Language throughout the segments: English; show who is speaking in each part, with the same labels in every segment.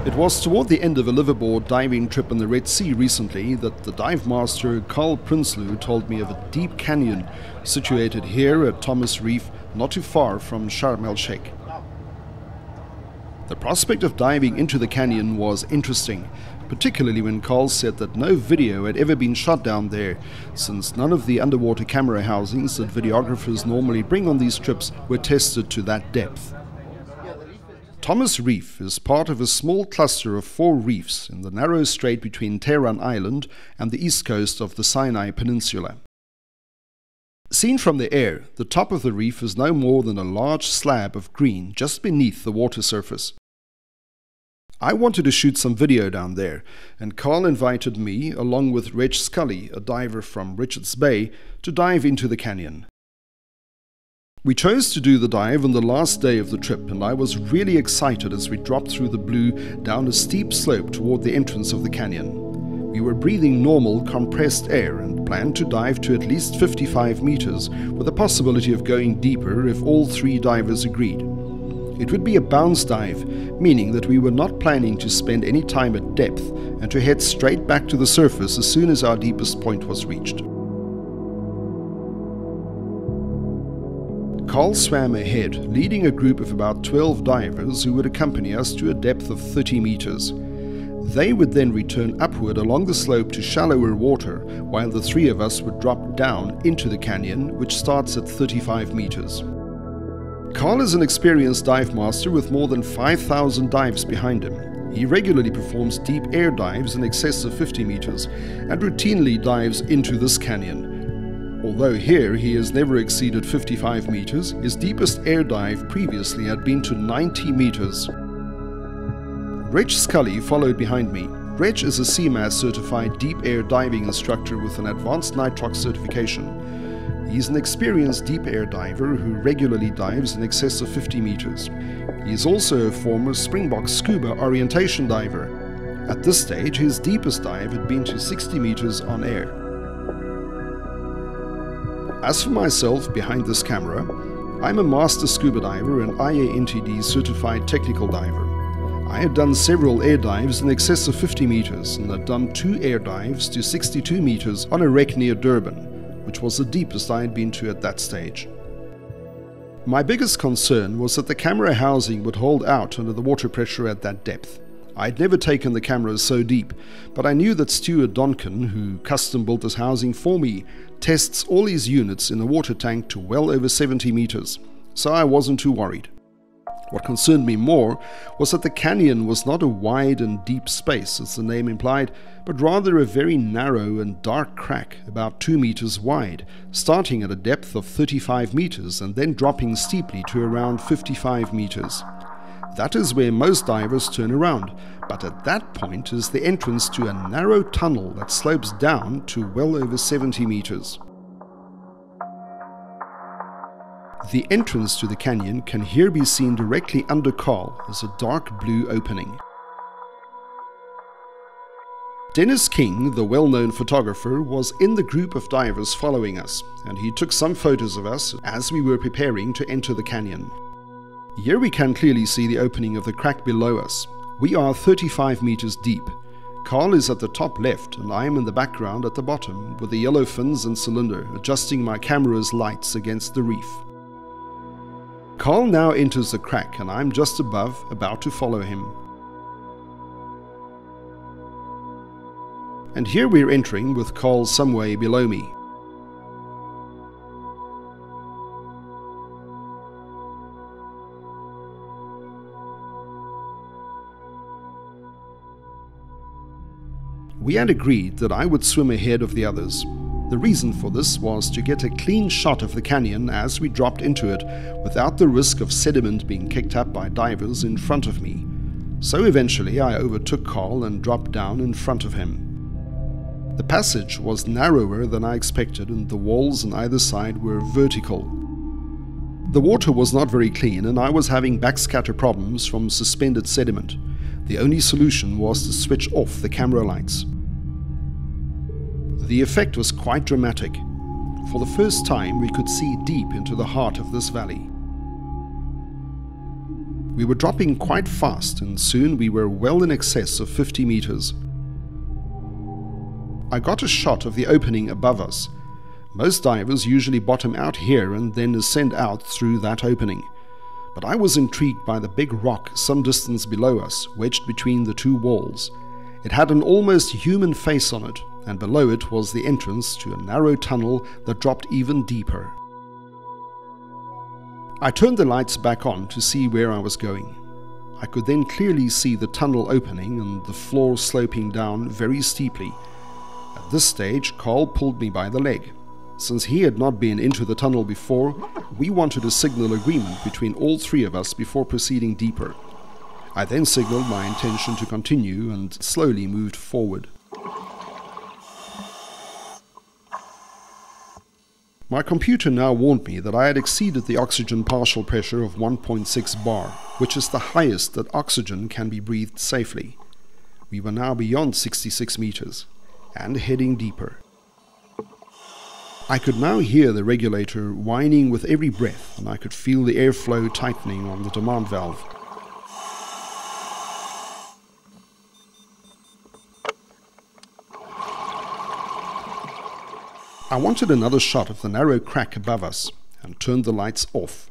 Speaker 1: It was toward the end of a liveaboard diving trip in the Red Sea recently that the dive master Carl Prinsloo told me of a deep canyon situated here at Thomas Reef, not too far from Sharm el Sheikh. The prospect of diving into the canyon was interesting, particularly when Carl said that no video had ever been shot down there, since none of the underwater camera housings that videographers normally bring on these trips were tested to that depth. Thomas Reef is part of a small cluster of 4 reefs in the narrow strait between Tehran Island and the east coast of the Sinai Peninsula. Seen from the air, the top of the reef is no more than a large slab of green just beneath the water surface. I wanted to shoot some video down there, and Carl invited me, along with Reg Scully, a diver from Richards Bay, to dive into the canyon. We chose to do the dive on the last day of the trip, and I was really excited as we dropped through the blue down a steep slope toward the entrance of the canyon. We were breathing normal, compressed air and planned to dive to at least 55 meters, with the possibility of going deeper if all 3 divers agreed. It would be a bounce dive, meaning that we were not planning to spend any time at depth and to head straight back to the surface as soon as our deepest point was reached. Carl swam ahead, leading a group of about 12 divers who would accompany us to a depth of 30 meters. They would then return upward along the slope to shallower water, while the 3 of us would drop down into the canyon, which starts at 35 meters. Carl is an experienced dive master with more than 5,000 dives behind him. He regularly performs deep air dives in excess of 50 meters and routinely dives into this canyon. Although here he has never exceeded 55 meters, his deepest air dive previously had been to 90 meters. Reg Scully followed behind me. Reg is a CMAS certified deep air diving instructor with an advanced nitrox certification. He's an experienced deep air diver who regularly dives in excess of 50 meters. He is also a former Springbok scuba orientation diver. At this stage, his deepest dive had been to 60 meters on air. As for myself behind this camera, I'm a master scuba diver and IANTD certified technical diver. I had done several air dives in excess of 50 meters and had done 2 air dives to 62 meters on a wreck near Durban, which was the deepest I had been to at that stage. My biggest concern was that the camera housing would hold out under the water pressure at that depth. I'd never taken the cameras so deep, but I knew that Stuart Donkin, who custom built this housing for me, tests all his units in a water tank to well over 70 meters, so I wasn't too worried. What concerned me more was that the canyon was not a wide and deep space, as the name implied, but rather a very narrow and dark crack about 2 meters wide, starting at a depth of 35 meters and then dropping steeply to around 55 meters. That is where most divers turn around, but at that point is the entrance to a narrow tunnel that slopes down to well over 70 meters. The entrance to the canyon can here be seen directly under Carl as a dark blue opening. Dennis King, the well-known photographer, was in the group of divers following us, and he took some photos of us as we were preparing to enter the canyon. Here we can clearly see the opening of the crack below us. We are 35 meters deep. Carl is at the top left and I am in the background at the bottom with the yellow fins and cylinder, adjusting my camera's lights against the reef. Carl now enters the crack and I'm just above, about to follow him. And here we're entering with Carl some way below me. We had agreed that I would swim ahead of the others. The reason for this was to get a clean shot of the canyon as we dropped into it without the risk of sediment being kicked up by divers in front of me. So eventually I overtook Carl and dropped down in front of him. The passage was narrower than I expected and the walls on either side were vertical. The water was not very clean and I was having backscatter problems from suspended sediment. The only solution was to switch off the camera lights. The effect was quite dramatic. For the first time we could see deep into the heart of this valley. We were dropping quite fast and soon we were well in excess of 50 meters. I got a shot of the opening above us. Most divers usually bottom out here and then ascend out through that opening. But I was intrigued by the big rock some distance below us, wedged between the two walls. It had an almost human face on it, and below it was the entrance to a narrow tunnel that dropped even deeper. I turned the lights back on to see where I was going. I could then clearly see the tunnel opening and the floor sloping down very steeply. At this stage, Carl pulled me by the leg. Since he had not been into the tunnel before, we wanted a signal agreement between all three of us before proceeding deeper. I then signaled my intention to continue and slowly moved forward. My computer now warned me that I had exceeded the oxygen partial pressure of 1.6 bar, which is the highest that oxygen can be breathed safely. We were now beyond 66 meters and heading deeper. I could now hear the regulator whining with every breath, and I could feel the airflow tightening on the demand valve. I wanted another shot of the narrow crack above us and turned the lights off.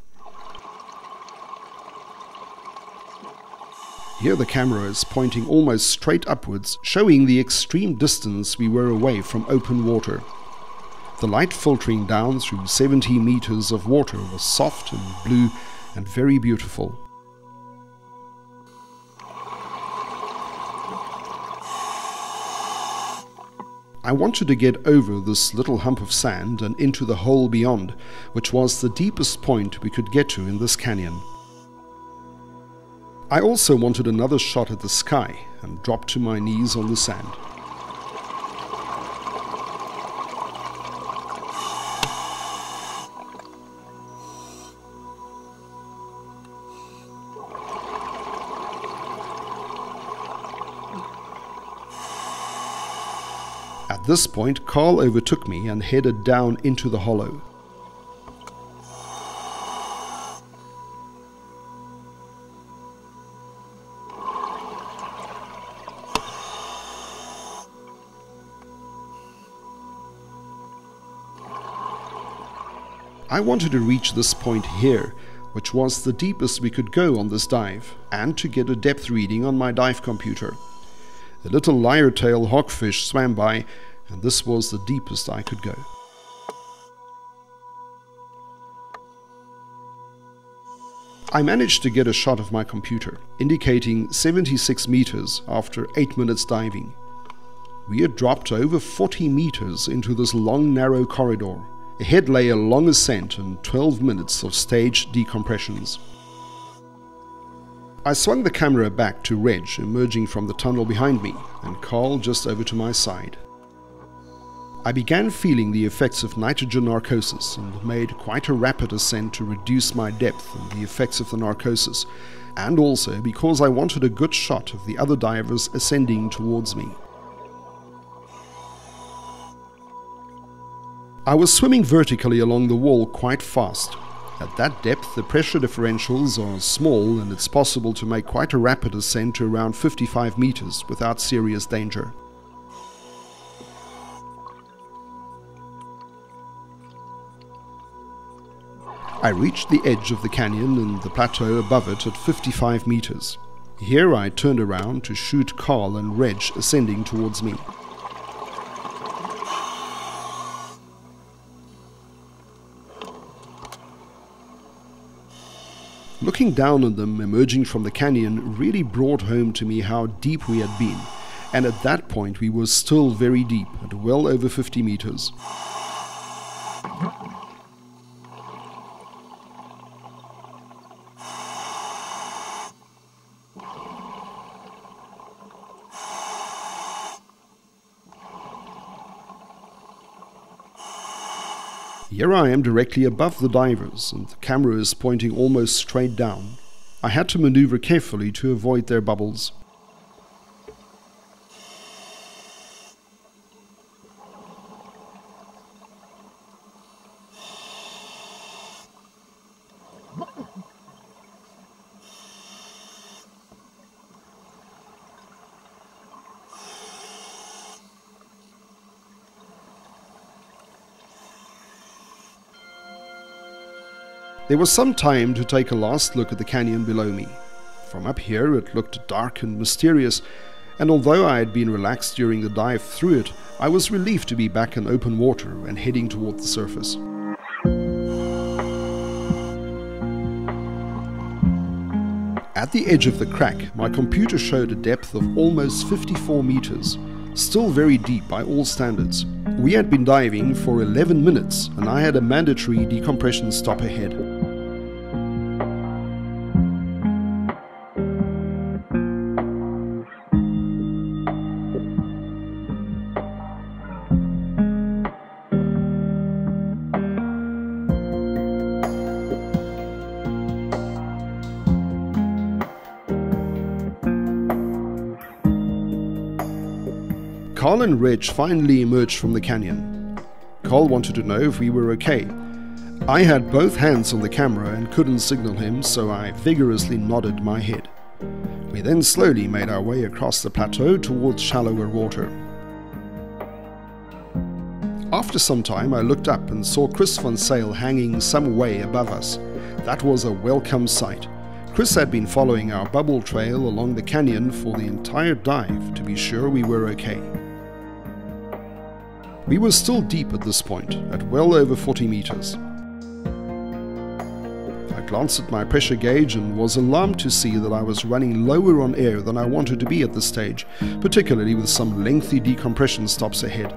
Speaker 1: Here the camera is pointing almost straight upwards, showing the extreme distance we were away from open water. The light filtering down through 70 meters of water was soft and blue and very beautiful. I wanted to get over this little hump of sand and into the hole beyond, which was the deepest point we could get to in this canyon. I also wanted another shot at the sky and dropped to my knees on the sand. At this point, Carl overtook me and headed down into the hollow. I wanted to reach this point here, which was the deepest we could go on this dive, and to get a depth reading on my dive computer. A little lyre-tail hogfish swam by, and this was the deepest I could go. I managed to get a shot of my computer, indicating 76 meters after 8 minutes diving. We had dropped over 40 meters into this long, narrow corridor. Ahead lay a long ascent and 12 minutes of staged decompressions. I swung the camera back to Reg, emerging from the tunnel behind me, and Carl just over to my side. I began feeling the effects of nitrogen narcosis and made quite a rapid ascent to reduce my depth and the effects of the narcosis, and also because I wanted a good shot of the other divers ascending towards me. I was swimming vertically along the wall quite fast. At that depth, the pressure differentials are small and it's possible to make quite a rapid ascent to around 55 meters without serious danger. I reached the edge of the canyon and the plateau above it at 55 meters. Here I turned around to shoot Carl and Reg ascending towards me. Looking down on them emerging from the canyon really brought home to me how deep we had been, and at that point we were still very deep at well over 50 meters. Here I am directly above the divers, and the camera is pointing almost straight down. I had to maneuver carefully to avoid their bubbles. There was some time to take a last look at the canyon below me. From up here it looked dark and mysterious, and although I had been relaxed during the dive through it, I was relieved to be back in open water and heading toward the surface. At the edge of the crack, my computer showed a depth of almost 54 meters, still very deep by all standards. We had been diving for 11 minutes and I had a mandatory decompression stop ahead. Carl and Reg finally emerged from the canyon. Carl wanted to know if we were okay. I had both hands on the camera and couldn't signal him, so I vigorously nodded my head. We then slowly made our way across the plateau towards shallower water. After some time I looked up and saw Chris van Zyl hanging some way above us. That was a welcome sight. Chris had been following our bubble trail along the canyon for the entire dive to be sure we were okay. We were still deep at this point, at well over 40 meters. I glanced at my pressure gauge and was alarmed to see that I was running lower on air than I wanted to be at this stage, particularly with some lengthy decompression stops ahead.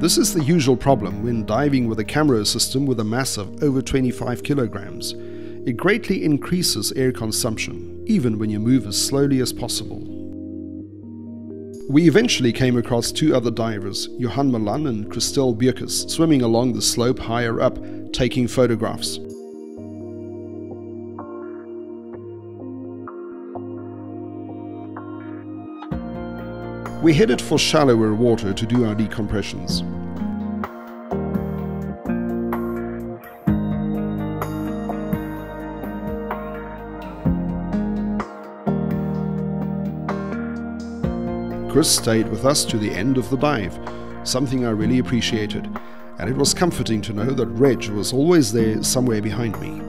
Speaker 1: This is the usual problem when diving with a camera system with a mass of over 25 kilograms. It greatly increases air consumption, even when you move as slowly as possible. We eventually came across two other divers, Johan Malan and Christel Bierkes, swimming along the slope higher up, taking photographs. We headed for shallower water to do our decompressions. Chris stayed with us to the end of the dive, something I really appreciated, and it was comforting to know that Reg was always there somewhere behind me.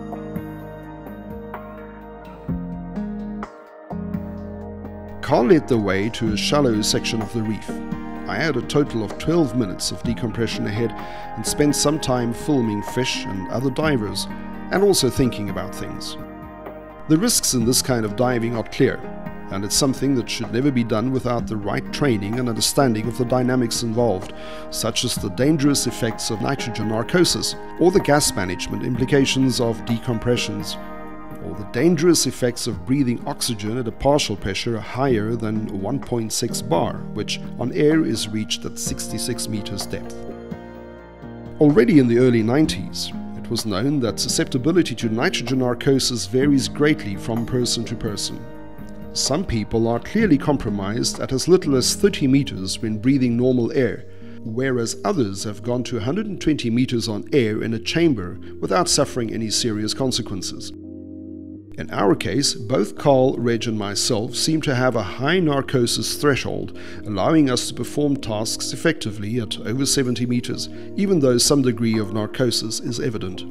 Speaker 1: Carl led the way to a shallow section of the reef. I had a total of 12 minutes of decompression ahead and spent some time filming fish and other divers, and also thinking about things. The risks in this kind of diving are clear, and it's something that should never be done without the right training and understanding of the dynamics involved, such as the dangerous effects of nitrogen narcosis, or the gas management implications of decompressions, or the dangerous effects of breathing oxygen at a partial pressure higher than 1.6 bar, which on air is reached at 66 meters depth. Already in the early 90s, it was known that susceptibility to nitrogen narcosis varies greatly from person to person. Some people are clearly compromised at as little as 30 meters when breathing normal air, whereas others have gone to 120 meters on air in a chamber without suffering any serious consequences. In our case, both Carl, Reg and myself seem to have a high narcosis threshold, allowing us to perform tasks effectively at over 70 meters, even though some degree of narcosis is evident.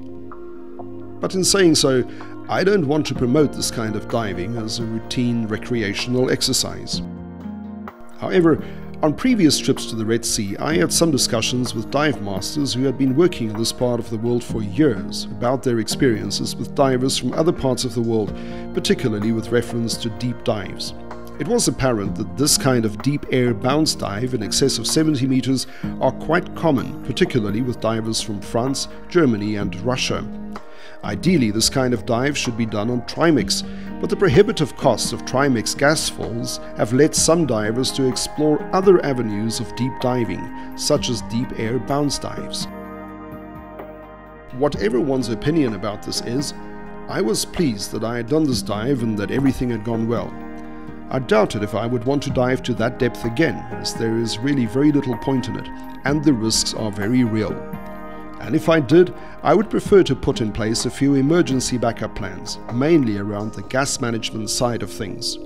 Speaker 1: But in saying so, I don't want to promote this kind of diving as a routine recreational exercise. However, on previous trips to the Red Sea, I had some discussions with dive masters who had been working in this part of the world for years about their experiences with divers from other parts of the world, particularly with reference to deep dives. It was apparent that this kind of deep air bounce dive in excess of 70 meters are quite common, particularly with divers from France, Germany and Russia. Ideally, this kind of dive should be done on Trimix, but the prohibitive costs of Trimix gas falls have led some divers to explore other avenues of deep diving, such as deep air bounce dives. Whatever one's opinion about this is, I was pleased that I had done this dive and that everything had gone well. I doubted if I would want to dive to that depth again, as there is really very little point in it, and the risks are very real. And if I did, I would prefer to put in place a few emergency backup plans, mainly around the gas management side of things.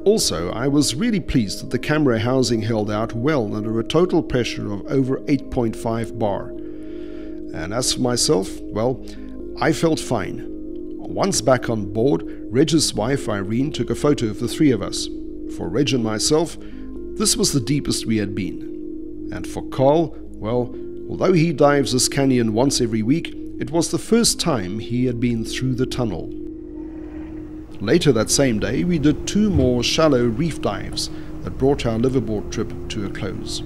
Speaker 1: Also, I was really pleased that the camera housing held out well under a total pressure of over 8.5 bar. And as for myself, well, I felt fine. Once back on board, Reg's wife Irene took a photo of the three of us. For Reg and myself, this was the deepest we had been. And for Carl, well, although he dives this canyon once every week, it was the first time he had been through the tunnel. Later that same day, we did 2 more shallow reef dives that brought our liveaboard trip to a close.